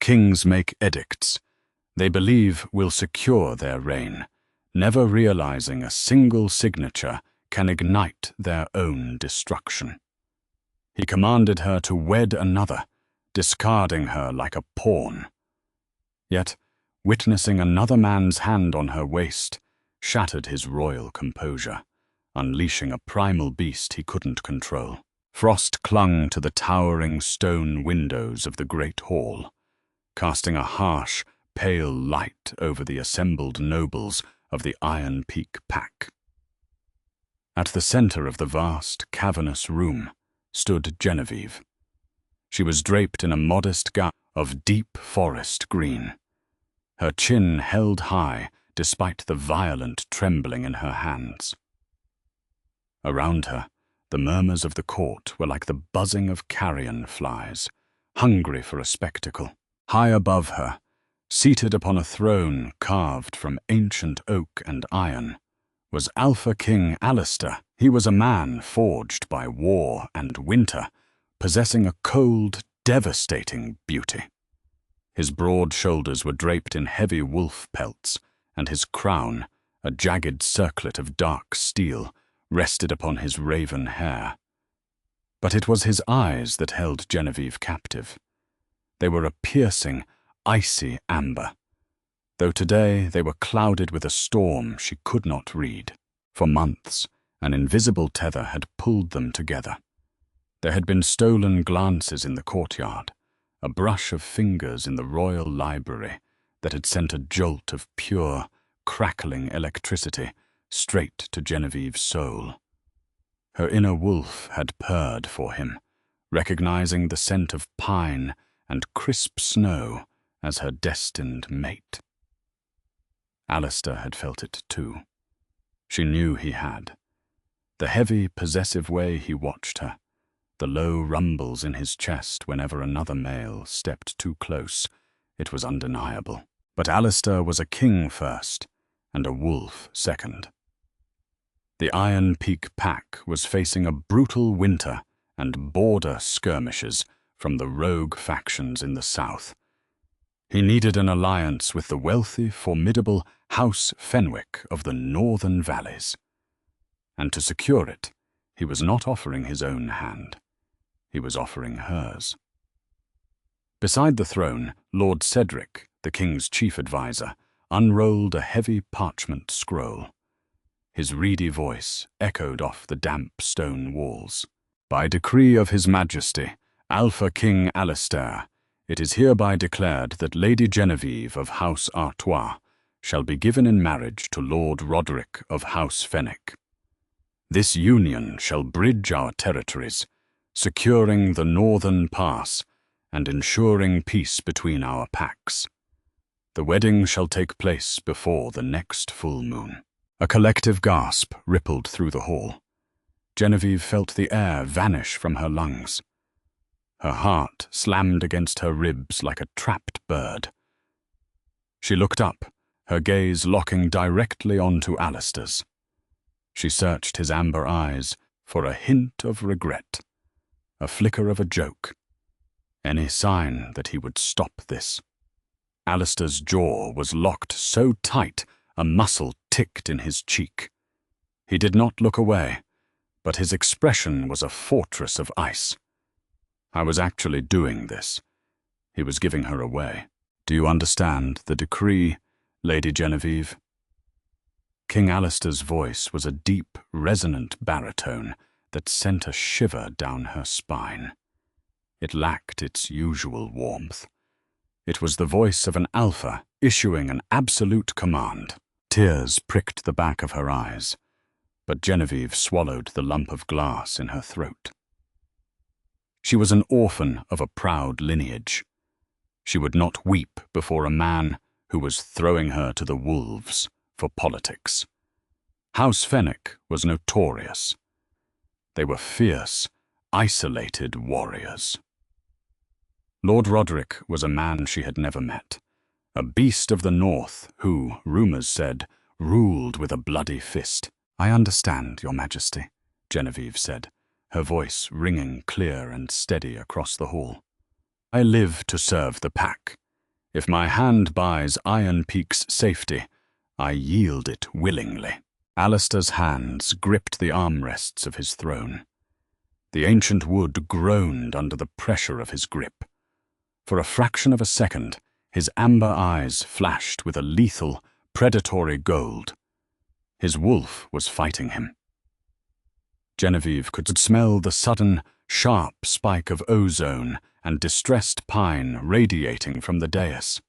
Kings make edicts they believe will secure their reign, never realizing a single signature can ignite their own destruction. He commanded her to wed another, discarding her like a pawn. Yet, witnessing another man's hand on her waist shattered his royal composure, unleashing a primal beast he couldn't control. Frost clung to the towering stone windows of the great hall, casting a harsh, pale light over the assembled nobles of the Iron Peak Pack. At the center of the vast, cavernous room stood Genevieve. She was draped in a modest gown of deep forest green, her chin held high despite the violent trembling in her hands. Around her, the murmurs of the court were like the buzzing of carrion flies, hungry for a spectacle. High above her, seated upon a throne carved from ancient oak and iron, was Alpha King Alistair. He was a man forged by war and winter, possessing a cold, devastating beauty. His broad shoulders were draped in heavy wolf pelts, and his crown, a jagged circlet of dark steel, rested upon his raven hair. But it was his eyes that held Genevieve captive. They were a piercing, icy amber, though today they were clouded with a storm she could not read. For months, an invisible tether had pulled them together. There had been stolen glances in the courtyard, a brush of fingers in the royal library that had sent a jolt of pure, crackling electricity straight to Genevieve's soul. Her inner wolf had purred for him, recognizing the scent of pine and crisp snow as her destined mate. Alistair had felt it too. She knew he had. The heavy, possessive way he watched her, the low rumbles in his chest whenever another male stepped too close, it was undeniable. But Alistair was a king first, and a wolf second. The Iron Peak Pack was facing a brutal winter and border skirmishes from the rogue factions in the south. He needed an alliance with the wealthy, formidable House Fenwick of the northern valleys. And to secure it, he was not offering his own hand. He was offering hers. Beside the throne, Lord Cedric, the king's chief advisor, unrolled a heavy parchment scroll. His reedy voice echoed off the damp stone walls. By decree of His Majesty, Alpha King Alistair, it is hereby declared that Lady Genevieve of House Artois shall be given in marriage to Lord Roderick of House Fenwick. This union shall bridge our territories, securing the northern pass and ensuring peace between our packs. The wedding shall take place before the next full moon. A collective gasp rippled through the hall. Genevieve felt the air vanish from her lungs. Her heart slammed against her ribs like a trapped bird. She looked up, her gaze locking directly onto Alistair's. She searched his amber eyes for a hint of regret, a flicker of a joke, any sign that he would stop this. Alistair's jaw was locked so tight a muscle ticked in his cheek. He did not look away, but his expression was a fortress of ice. I was actually doing this. He was giving her away. Do you understand the decree, Lady Genevieve? King Alistair's voice was a deep, resonant baritone that sent a shiver down her spine. It lacked its usual warmth. It was the voice of an alpha issuing an absolute command. Tears pricked the back of her eyes, but Genevieve swallowed the lump of glass in her throat. She was an orphan of a proud lineage. She would not weep before a man who was throwing her to the wolves for politics. House Fenwick was notorious. They were fierce, isolated warriors. Lord Roderick was a man she had never met, a beast of the north who, rumors said, ruled with a bloody fist. I understand, Your Majesty, Genevieve said, her voice ringing clear and steady across the hall. I live to serve the pack, If my hand buys Iron Peak's safety, I yield it willingly. Alistair's hands gripped the armrests of his throne. The ancient wood groaned under the pressure of his grip. For a fraction of a second, his amber eyes flashed with a lethal, predatory gold. His wolf was fighting him. Genevieve could smell the sudden, sharp spike of ozone and distressed pine radiating from the dais.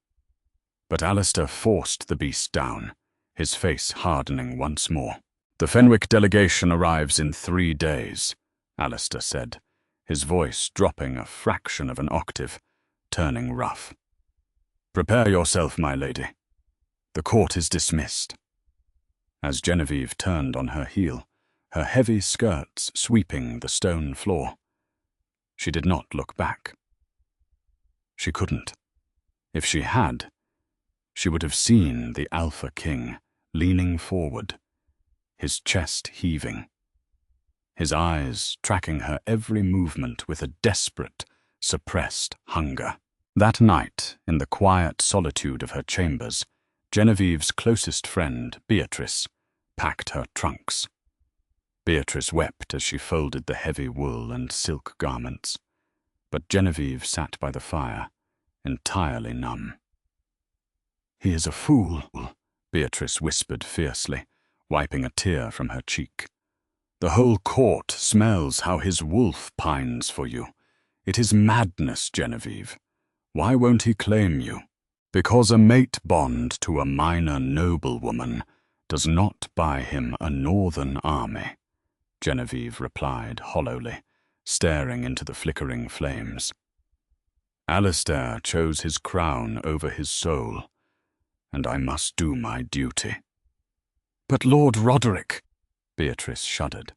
But Alistair forced the beast down, his face hardening once more. "The Fenwick delegation arrives in 3 days," Alistair said, his voice dropping a fraction of an octave, turning rough. "Prepare yourself, my lady. The court is dismissed." As Genevieve turned on her heel, her heavy skirts sweeping the stone floor, she did not look back. She couldn't. If she had, she would have seen the Alpha King leaning forward, his chest heaving, his eyes tracking her every movement with a desperate, suppressed hunger. That night, in the quiet solitude of her chambers, Genevieve's closest friend, Beatrice, packed her trunks. Beatrice wept as she folded the heavy wool and silk garments, but Genevieve sat by the fire, entirely numb. "He is a fool," Beatrice whispered fiercely, wiping a tear from her cheek. "The whole court smells how his wolf pines for you. It is madness, Genevieve. Why won't he claim you? Because a mate bond to a minor noblewoman does not buy him a northern army," Genevieve replied hollowly, staring into the flickering flames. "Alistair chose his crown over his soul, and I must do my duty." "But Lord Roderick," Beatrice shuddered.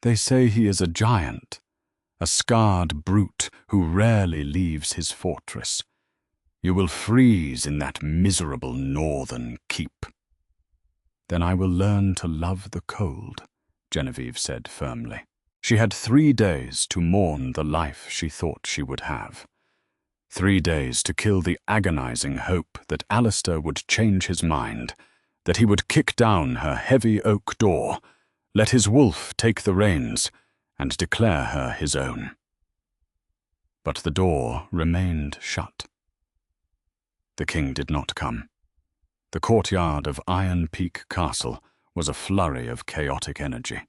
"They say he is a giant, a scarred brute who rarely leaves his fortress. You will freeze in that miserable northern keep." "Then I will learn to love the cold," Genevieve said firmly. She had 3 days to mourn the life she thought she would have. 3 days to kill the agonizing hope that Alistair would change his mind, that he would kick down her heavy oak door, let his wolf take the reins, and declare her his own. But the door remained shut. The king did not come. The courtyard of Iron Peak Castle was a flurry of chaotic energy.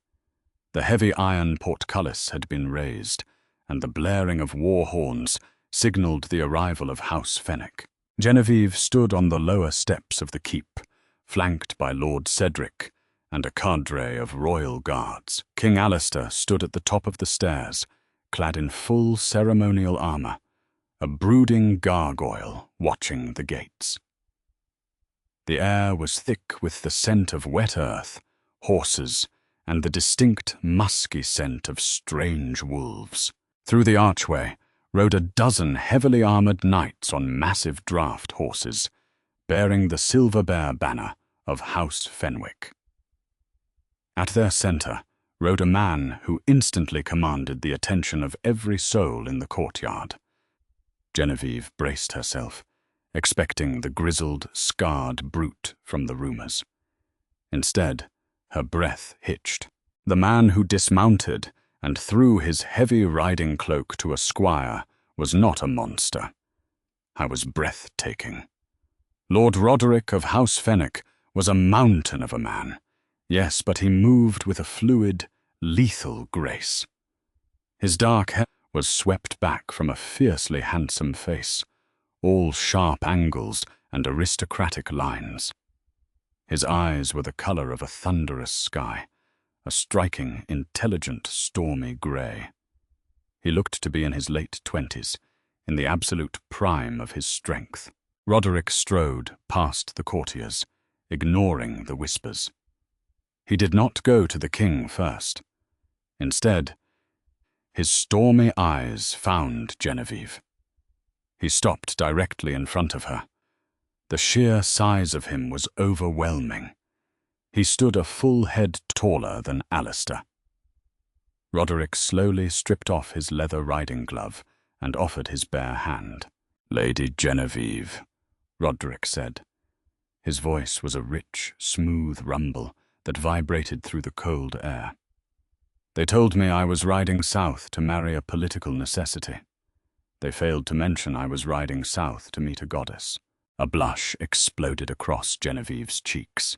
The heavy iron portcullis had been raised, and the blaring of war horns signaled the arrival of House Fenwick. Genevieve stood on the lower steps of the keep, flanked by Lord Cedric and a cadre of royal guards. King Alistair stood at the top of the stairs, clad in full ceremonial armor, a brooding gargoyle watching the gates. The air was thick with the scent of wet earth, horses, and the distinct musky scent of strange wolves. Through the archway rode a dozen heavily armored knights on massive draft horses, bearing the silver bear banner of House Fenwick. At their center rode a man who instantly commanded the attention of every soul in the courtyard. Genevieve braced herself, expecting the grizzled, scarred brute from the rumors. Instead, her breath hitched. The man who dismounted and threw his heavy riding cloak to a squire was not a monster. I was breathtaking. Lord Roderick of House Fenwick was a mountain of a man. Yes, but he moved with a fluid, lethal grace. His dark hair was swept back from a fiercely handsome face, all sharp angles and aristocratic lines. His eyes were the color of a thunderous sky, a striking, intelligent, stormy gray. He looked to be in his late 20s, in the absolute prime of his strength. Roderick strode past the courtiers, ignoring the whispers. He did not go to the king first. Instead, his stormy eyes found Genevieve. He stopped directly in front of her. The sheer size of him was overwhelming. He stood a full head taller than Alistair. Roderick slowly stripped off his leather riding glove and offered his bare hand. Lady Genevieve, Roderick said. His voice was a rich, smooth rumble that vibrated through the cold air. They told me I was riding south to marry a political necessity. They failed to mention I was riding south to meet a goddess. A blush exploded across Genevieve's cheeks.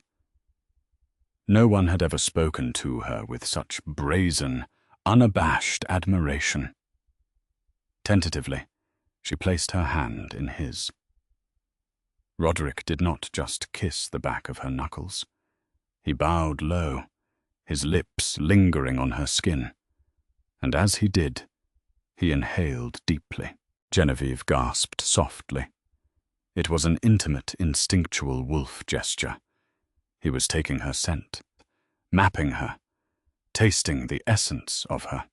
No one had ever spoken to her with such brazen, unabashed admiration. Tentatively, she placed her hand in his. Roderick did not just kiss the back of her knuckles. He bowed low, his lips lingering on her skin. And as he did, he inhaled deeply. Genevieve gasped softly. It was an intimate, instinctual wolf gesture. He was taking her scent, mapping her, tasting the essence of her.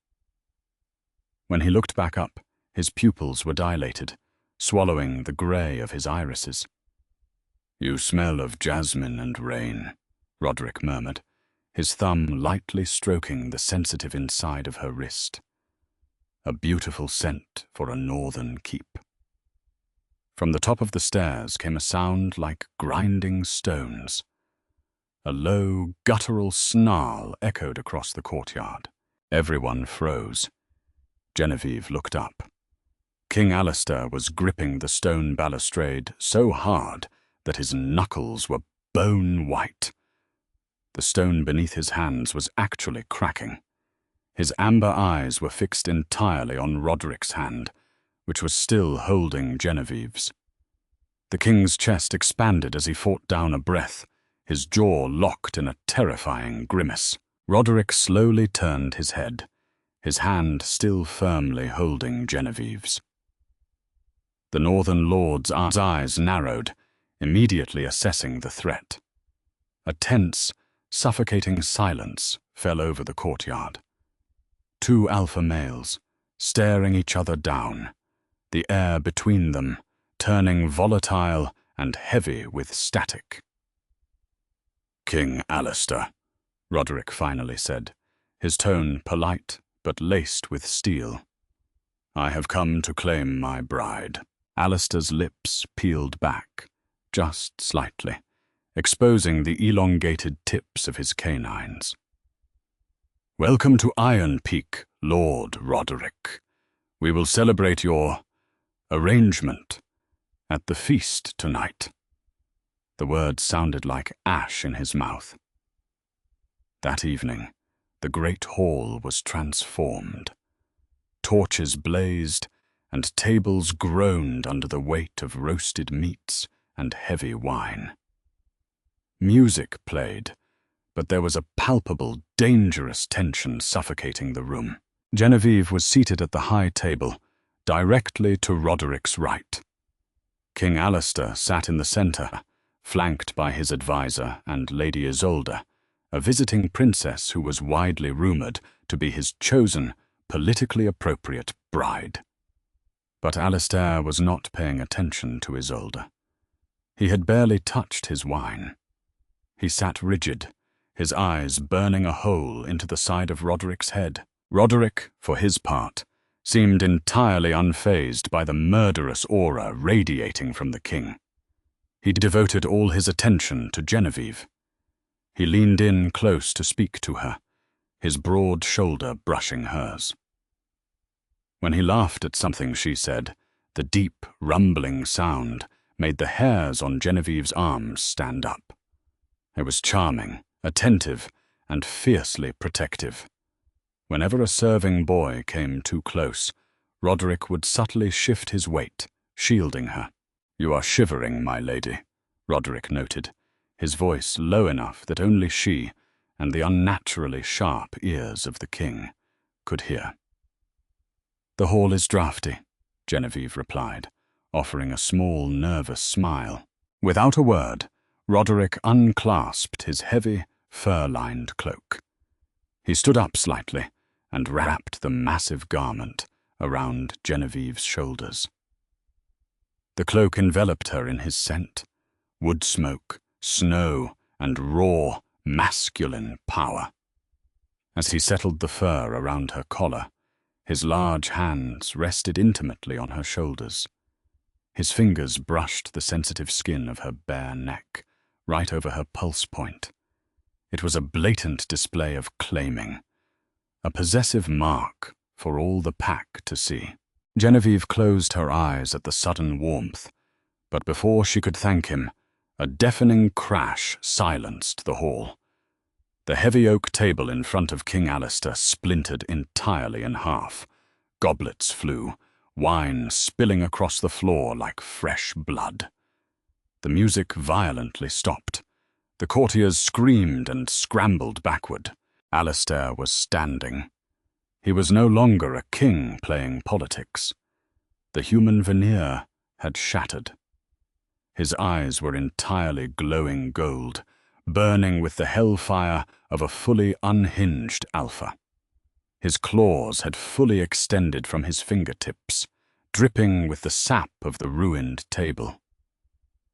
When he looked back up, his pupils were dilated, swallowing the grey of his irises. "You smell of jasmine and rain," Roderick murmured, his thumb lightly stroking the sensitive inside of her wrist. A beautiful scent for a northern keep. From the top of the stairs came a sound like grinding stones. A low, guttural snarl echoed across the courtyard. Everyone froze. Genevieve looked up. King Alistair was gripping the stone balustrade so hard that his knuckles were bone white. The stone beneath his hands was actually cracking. His amber eyes were fixed entirely on Roderick's hand, which was still holding Genevieve's. The king's chest expanded as he fought down a breath, his jaw locked in a terrifying grimace. Roderick slowly turned his head, his hand still firmly holding Genevieve's. The northern lord's eyes narrowed, immediately assessing the threat. A tense, suffocating silence fell over the courtyard. Two alpha males, staring each other down, the air between them turning volatile and heavy with static. "King Alistair," Roderick finally said, his tone polite but laced with steel. "I have come to claim my bride." Alistair's lips peeled back, just slightly, exposing the elongated tips of his canines. "Welcome to Iron Peak, Lord Roderick. We will celebrate your arrangement at the feast tonight." The words sounded like ash in his mouth. That evening, the great hall was transformed. Torches blazed, and tables groaned under the weight of roasted meats and heavy wine. Music played, but there was a palpable, dangerous tension suffocating the room. Genevieve was seated at the high table, directly to Roderick's right. King Alistair sat in the centre, flanked by his advisor and Lady Isolde, a visiting princess who was widely rumoured to be his chosen, politically appropriate bride. But Alistair was not paying attention to Isolde. He had barely touched his wine. He sat rigid, his eyes burning a hole into the side of Roderick's head. Roderick, for his part, seemed entirely unfazed by the murderous aura radiating from the king. He devoted all his attention to Genevieve. He leaned in close to speak to her, his broad shoulder brushing hers. When he laughed at something she said, the deep, rumbling sound made the hairs on Genevieve's arms stand up. It was charming, attentive, and fiercely protective. Whenever a serving boy came too close, Roderick would subtly shift his weight, shielding her. "You are shivering, my lady," Roderick noted, his voice low enough that only she, and the unnaturally sharp ears of the king, could hear. "The hall is draughty," Genevieve replied, offering a small, nervous smile. Without a word, Roderick unclasped his heavy, fur-lined cloak. He stood up slightly and wrapped the massive garment around Genevieve's shoulders. The cloak enveloped her in his scent, wood smoke, snow, and raw, masculine power. As he settled the fur around her collar, his large hands rested intimately on her shoulders. His fingers brushed the sensitive skin of her bare neck, right over her pulse point. It was a blatant display of claiming, a possessive mark for all the pack to see. Genevieve closed her eyes at the sudden warmth, but before she could thank him, a deafening crash silenced the hall. The heavy oak table in front of King Alistair splintered entirely in half. Goblets flew, wine spilling across the floor like fresh blood. The music violently stopped. The courtiers screamed and scrambled backward. Alistair was standing. He was no longer a king playing politics. The human veneer had shattered. His eyes were entirely glowing gold, burning with the hellfire of a fully unhinged alpha. His claws had fully extended from his fingertips, dripping with the sap of the ruined table.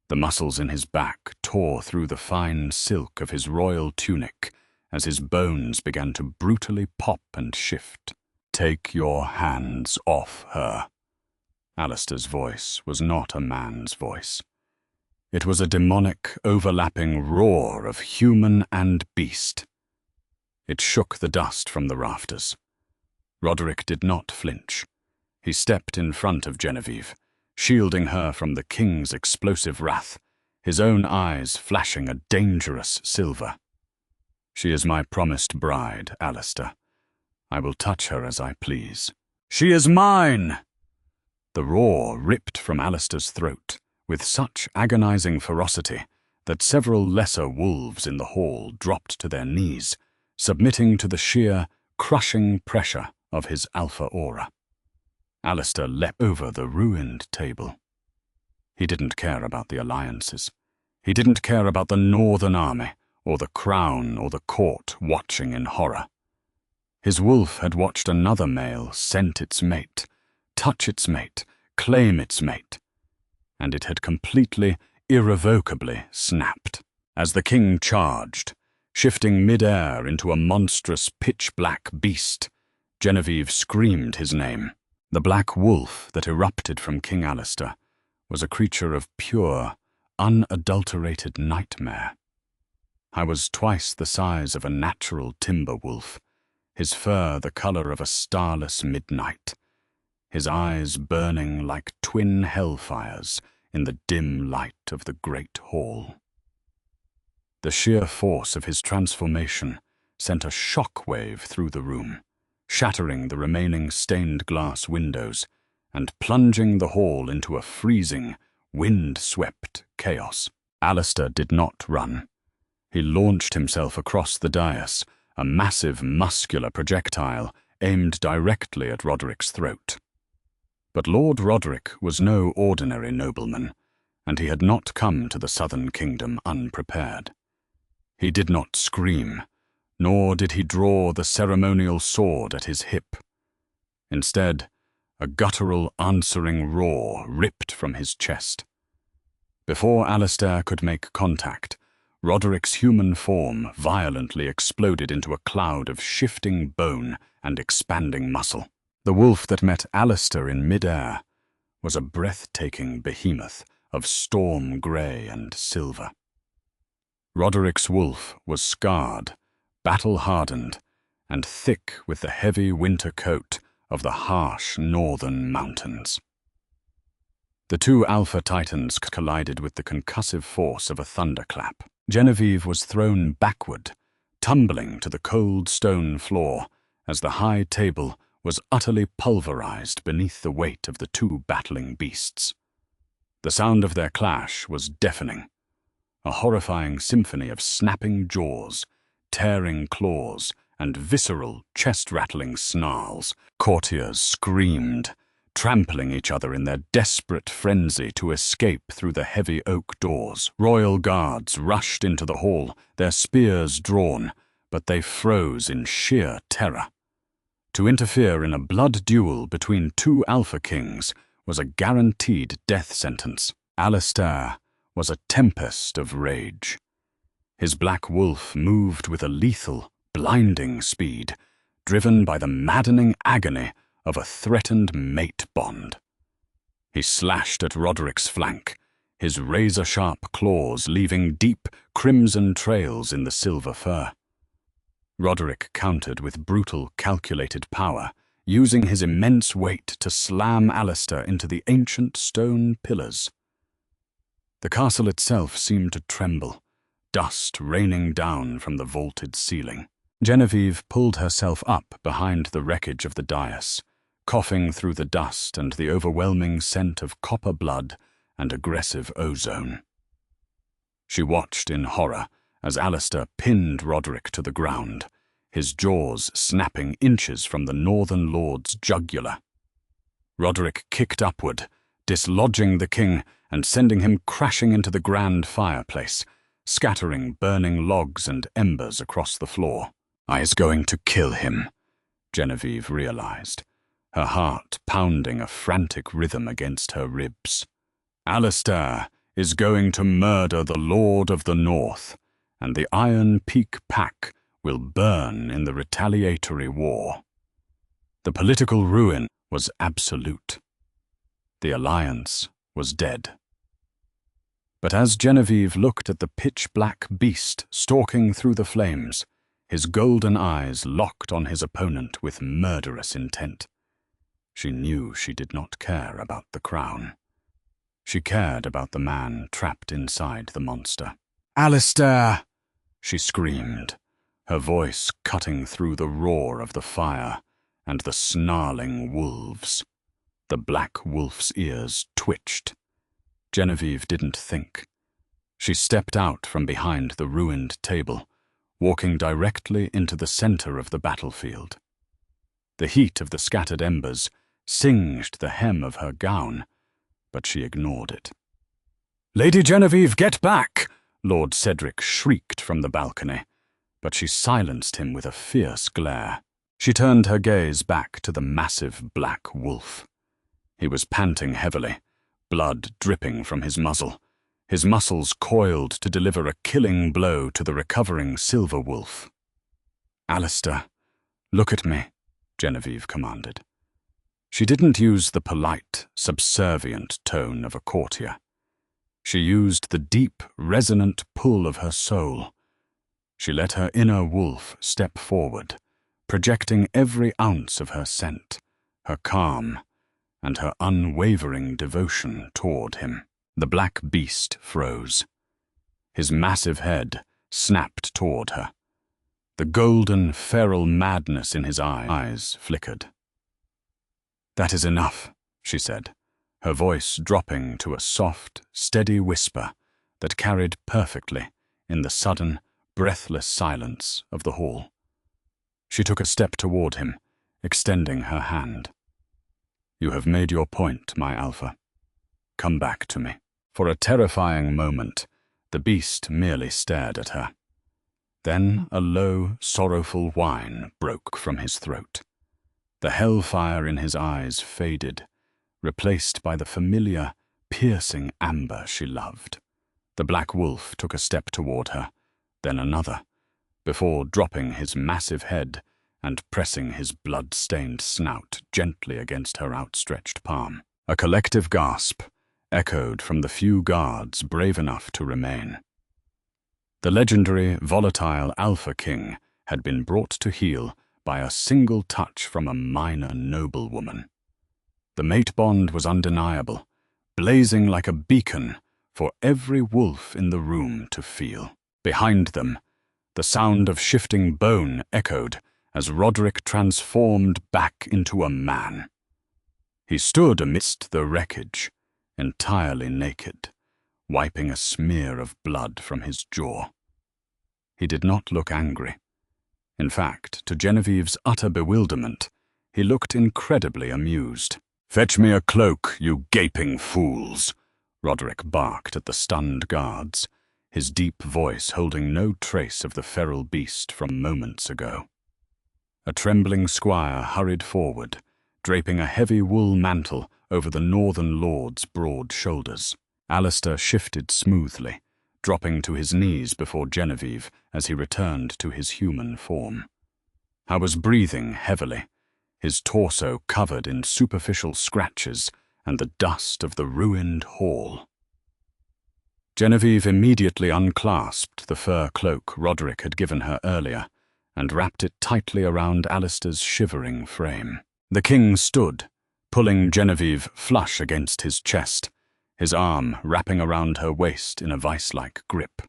The muscles in his back tore through the fine silk of his royal tunic as his bones began to brutally pop and shift. "Take your hands off her." Alistair's voice was not a man's voice. It was a demonic, overlapping roar of human and beast. It shook the dust from the rafters. Roderick did not flinch. He stepped in front of Genevieve, shielding her from the king's explosive wrath, his own eyes flashing a dangerous silver. "She is my promised bride, Alistair. I will touch her as I please." "She is mine!" The roar ripped from Alistair's throat with such agonizing ferocity that several lesser wolves in the hall dropped to their knees, submitting to the sheer, crushing pressure of his alpha aura. Alistair leapt over the ruined table. He didn't care about the alliances. He didn't care about the Northern Army, or the crown, or the court watching in horror. His wolf had watched another male scent its mate, touch its mate, claim its mate, and it had completely, irrevocably snapped. As the king charged, shifting mid-air into a monstrous pitch-black beast, Genevieve screamed his name. The black wolf that erupted from King Alistair was a creature of pure, unadulterated nightmare. I was twice the size of a natural timber wolf, his fur the color of a starless midnight, his eyes burning like twin hellfires in the dim light of the great hall. The sheer force of his transformation sent a shock wave through the room, shattering the remaining stained glass windows and plunging the hall into a freezing, wind-swept chaos. Alistair did not run. He launched himself across the dais, a massive muscular projectile aimed directly at Roderick's throat. But Lord Roderick was no ordinary nobleman, and he had not come to the southern kingdom unprepared. He did not scream, nor did he draw the ceremonial sword at his hip. Instead, a guttural answering roar ripped from his chest. Before Alistair could make contact, Roderick's human form violently exploded into a cloud of shifting bone and expanding muscle. The wolf that met Alistair in mid-air was a breathtaking behemoth of storm grey and silver. Roderick's wolf was scarred, battle-hardened, and thick with the heavy winter coat of the harsh northern mountains. The two alpha titans collided with the concussive force of a thunderclap. Genevieve was thrown backward, tumbling to the cold stone floor as the high table was utterly pulverized beneath the weight of the two battling beasts. The sound of their clash was deafening, a horrifying symphony of snapping jaws, tearing claws, and visceral, chest-rattling snarls. Courtiers screamed, trampling each other in their desperate frenzy to escape through the heavy oak doors. Royal guards rushed into the hall, their spears drawn, but they froze in sheer terror. To interfere in a blood duel between two Alpha Kings was a guaranteed death sentence. Alistair was a tempest of rage. His black wolf moved with a lethal, blinding speed, driven by the maddening agony of a threatened mate bond. He slashed at Roderick's flank, his razor-sharp claws leaving deep, crimson trails in the silver fur. Roderick countered with brutal, calculated power, using his immense weight to slam Alistair into the ancient stone pillars. The castle itself seemed to tremble, dust raining down from the vaulted ceiling. Genevieve pulled herself up behind the wreckage of the dais, coughing through the dust and the overwhelming scent of copper blood and aggressive ozone. She watched in horror as Alistair pinned Roderick to the ground, his jaws snapping inches from the Northern Lord's jugular. Roderick kicked upward, dislodging the king and sending him crashing into the grand fireplace, scattering burning logs and embers across the floor. "I is going to kill him," Genevieve realized, her heart pounding a frantic rhythm against her ribs. "Alistair is going to murder the Lord of the North, and the Iron Peak Pack will burn in the retaliatory war." The political ruin was absolute. The alliance was dead. But as Genevieve looked at the pitch-black beast stalking through the flames, his golden eyes locked on his opponent with murderous intent. She knew she did not care about the crown. She cared about the man trapped inside the monster. "Alistair!" she screamed, her voice cutting through the roar of the fire and the snarling wolves. The black wolf's ears twitched. Genevieve didn't think. She stepped out from behind the ruined table, walking directly into the center of the battlefield. The heat of the scattered embers singed the hem of her gown, but she ignored it. "Lady Genevieve, get back!" Lord Cedric shrieked from the balcony, but she silenced him with a fierce glare. She turned her gaze back to the massive black wolf. He was panting heavily, blood dripping from his muzzle, his muscles coiled to deliver a killing blow to the recovering silver wolf. "Alistair, look at me," Genevieve commanded. She didn't use the polite, subservient tone of a courtier. She used the deep, resonant pull of her soul. She let her inner wolf step forward, projecting every ounce of her scent, her calm, and her unwavering devotion toward him. The black beast froze. His massive head snapped toward her. The golden, feral madness in his eyes flickered. "That is enough," she said, her voice dropping to a soft, steady whisper that carried perfectly in the sudden, breathless silence of the hall. She took a step toward him, extending her hand. "You have made your point, my alpha. Come back to me." For a terrifying moment, the beast merely stared at her. Then a low, sorrowful whine broke from his throat. The hellfire in his eyes faded, replaced by the familiar, piercing amber she loved. The black wolf took a step toward her, then another, before dropping his massive head and pressing his blood-stained snout gently against her outstretched palm. A collective gasp echoed from the few guards brave enough to remain. The legendary, volatile Alpha King had been brought to heel by a single touch from a minor noblewoman. The mate bond was undeniable, blazing like a beacon for every wolf in the room to feel. Behind them, the sound of shifting bone echoed as Roderick transformed back into a man. He stood amidst the wreckage, entirely naked, wiping a smear of blood from his jaw. He did not look angry. In fact, to Genevieve's utter bewilderment, he looked incredibly amused. "Fetch me a cloak, you gaping fools," Roderick barked at the stunned guards, his deep voice holding no trace of the feral beast from moments ago. A trembling squire hurried forward, draping a heavy wool mantle over the Northern Lord's broad shoulders. Alistair shifted smoothly, dropping to his knees before Genevieve as he returned to his human form. I was breathing heavily, his torso covered in superficial scratches and the dust of the ruined hall. Genevieve immediately unclasped the fur cloak Roderick had given her earlier and wrapped it tightly around Alistair's shivering frame. The king stood, pulling Genevieve flush against his chest, his arm wrapping around her waist in a vice-like grip.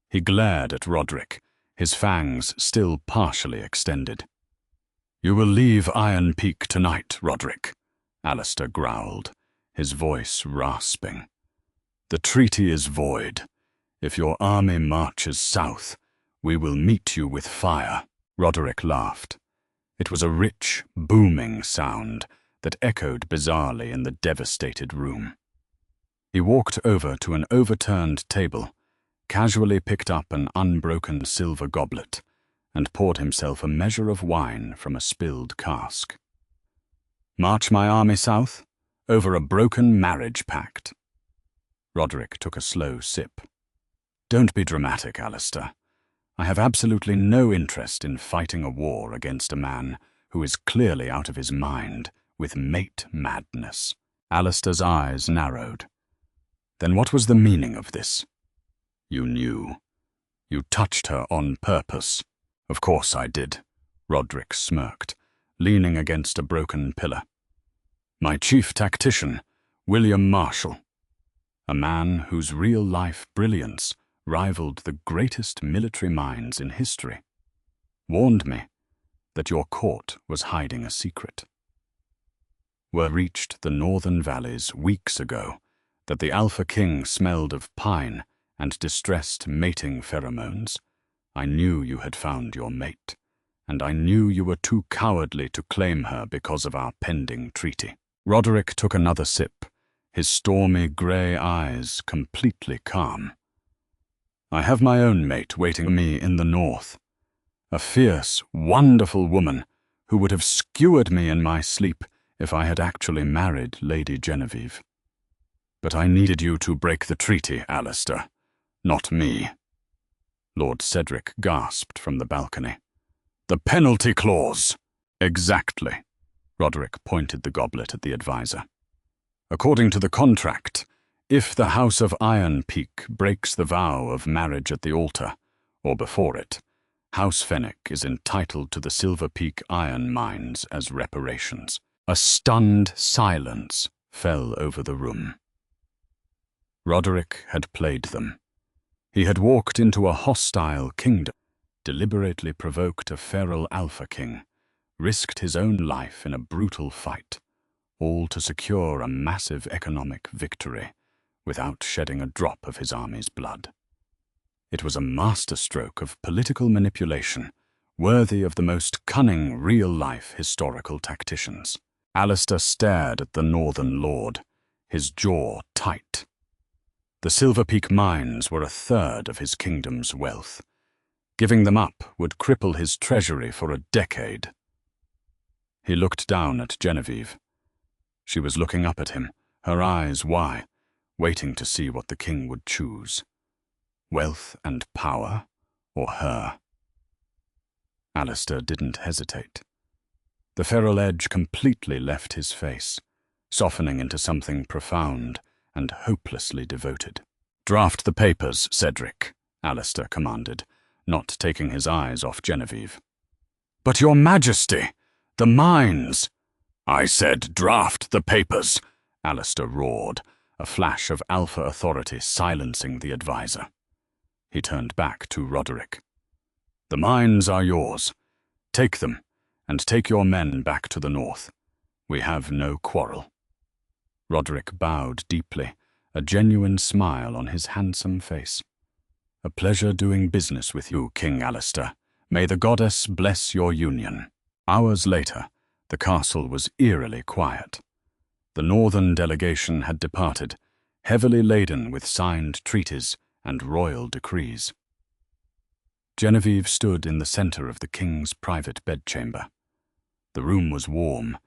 He glared at Roderick, his fangs still partially extended. "You will leave Iron Peak tonight, Roderick," Alistair growled, his voice rasping. "The treaty is void. If your army marches south, we will meet you with fire." Roderick laughed. It was a rich, booming sound that echoed bizarrely in the devastated room. He walked over to an overturned table, casually picked up an unbroken silver goblet, and poured himself a measure of wine from a spilled cask. "March my army south? Over a broken marriage pact." Roderick took a slow sip. "Don't be dramatic, Alistair. I have absolutely no interest in fighting a war against a man who is clearly out of his mind with mate madness." Alistair's eyes narrowed. "Then what was the meaning of this?" "You knew. You touched her on purpose." "Of course I did," Roderick smirked, leaning against a broken pillar. "My chief tactician, William Marshall, a man whose real-life brilliance rivaled the greatest military minds in history, warned me that your court was hiding a secret. Word reached the northern valleys weeks ago that the Alpha King smelled of pine and distressed mating pheromones. I knew you had found your mate, and I knew you were too cowardly to claim her because of our pending treaty." Roderick took another sip, his stormy grey eyes completely calm. "I have my own mate waiting for me in the north. A fierce, wonderful woman who would have skewered me in my sleep if I had actually married Lady Genevieve. But I needed you to break the treaty, Alistair, not me." Lord Cedric gasped from the balcony. "The penalty clause!" "Exactly." Roderick pointed the goblet at the advisor. "According to the contract, if the House of Iron Peak breaks the vow of marriage at the altar, or before it, House Fenwick is entitled to the Silver Peak iron mines as reparations." A stunned silence fell over the room. Roderick had played them. He had walked into a hostile kingdom, deliberately provoked a feral Alpha King, risked his own life in a brutal fight, all to secure a massive economic victory without shedding a drop of his army's blood. It was a masterstroke of political manipulation, worthy of the most cunning real-life historical tacticians. Alistair stared at the Northern Lord, his jaw tight. The Silver Peak mines were a third of his kingdom's wealth. Giving them up would cripple his treasury for a decade. He looked down at Genevieve. She was looking up at him, her eyes wide, waiting to see what the king would choose. Wealth and power, or her? Alistair didn't hesitate. The feral edge completely left his face, softening into something profound and hopelessly devoted. "Draft the papers, Cedric," Alistair commanded, not taking his eyes off Genevieve. "But your majesty, the mines—" "I said draft the papers," Alistair roared, a flash of alpha authority silencing the advisor. He turned back to Roderick. "The mines are yours. Take them, and take your men back to the north. We have no quarrel." Roderick bowed deeply, a genuine smile on his handsome face. "A pleasure doing business with you, King Alistair. May the goddess bless your union." Hours later, the castle was eerily quiet. The northern delegation had departed, heavily laden with signed treaties and royal decrees. Genevieve stood in the center of the king's private bedchamber. The room was warm,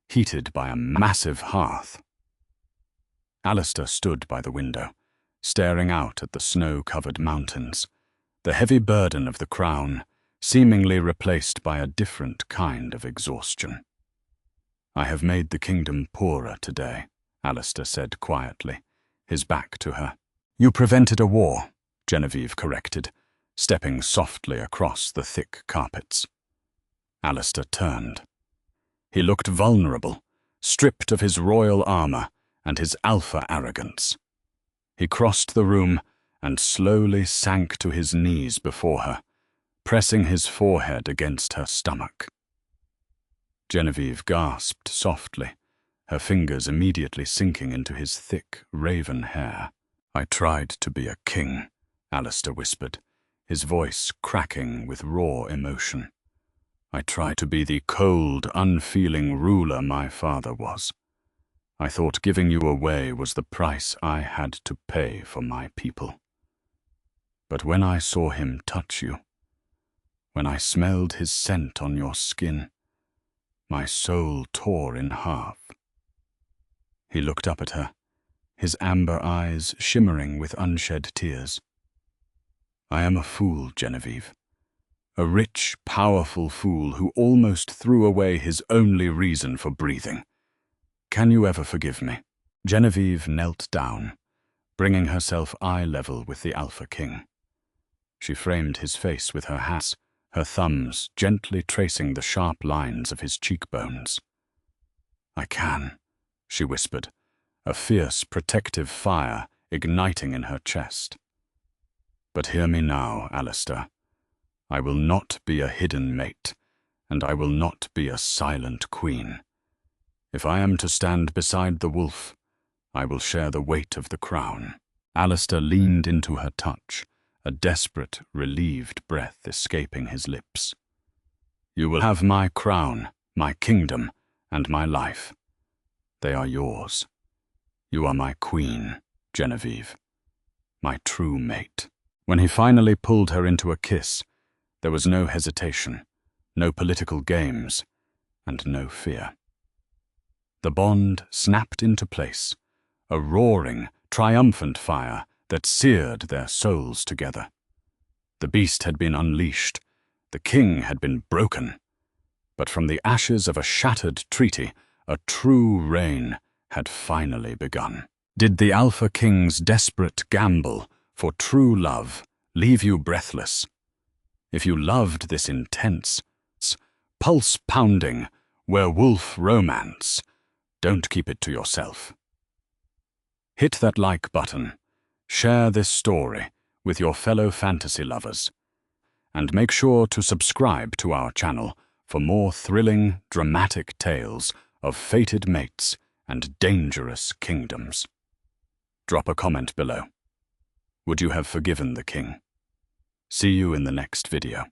heated by a massive hearth. Alistair stood by the window, staring out at the snow-covered mountains, the heavy burden of the crown seemingly replaced by a different kind of exhaustion. "I have made the kingdom poorer today," Alistair said quietly, his back to her. You prevented a war, Genevieve corrected, stepping softly across the thick carpets. Alistair turned. He looked vulnerable, stripped of his royal armor and his alpha arrogance. He crossed the room and slowly sank to his knees before her, pressing his forehead against her stomach. Genevieve gasped softly, her fingers immediately sinking into his thick, raven hair. I tried to be a king, Alistair whispered, his voice cracking with raw emotion. I tried to be the cold, unfeeling ruler my father was. I thought giving you away was the price I had to pay for my people. But when I saw him touch you, when I smelled his scent on your skin, my soul tore in half. He looked up at her, his amber eyes shimmering with unshed tears. I am a fool, Genevieve. A rich, powerful fool who almost threw away his only reason for breathing. Can you ever forgive me? Genevieve knelt down, bringing herself eye-level with the Alpha King. She framed his face with her hands, her thumbs gently tracing the sharp lines of his cheekbones. I can, she whispered, a fierce, protective fire igniting in her chest. But hear me now, Alistair. I will not be a hidden mate, and I will not be a silent queen. If I am to stand beside the wolf, I will share the weight of the crown. Alistair leaned into her touch, a desperate, relieved breath escaping his lips. You will have my crown, my kingdom, and my life. They are yours. You are my queen, Genevieve, my true mate. When he finally pulled her into a kiss, there was no hesitation, no political games, and no fear. The bond snapped into place, a roaring, triumphant fire that seared their souls together. The beast had been unleashed, the king had been broken, but from the ashes of a shattered treaty, a true reign had finally begun. Did the Alpha King's desperate gamble for true love leave you breathless? If you loved this intense, pulse-pounding, werewolf romance, don't keep it to yourself. Hit that like button, share this story with your fellow fantasy lovers, and make sure to subscribe to our channel for more thrilling, dramatic tales of fated mates and dangerous kingdoms. Drop a comment below. Would you have forgiven the king? See you in the next video.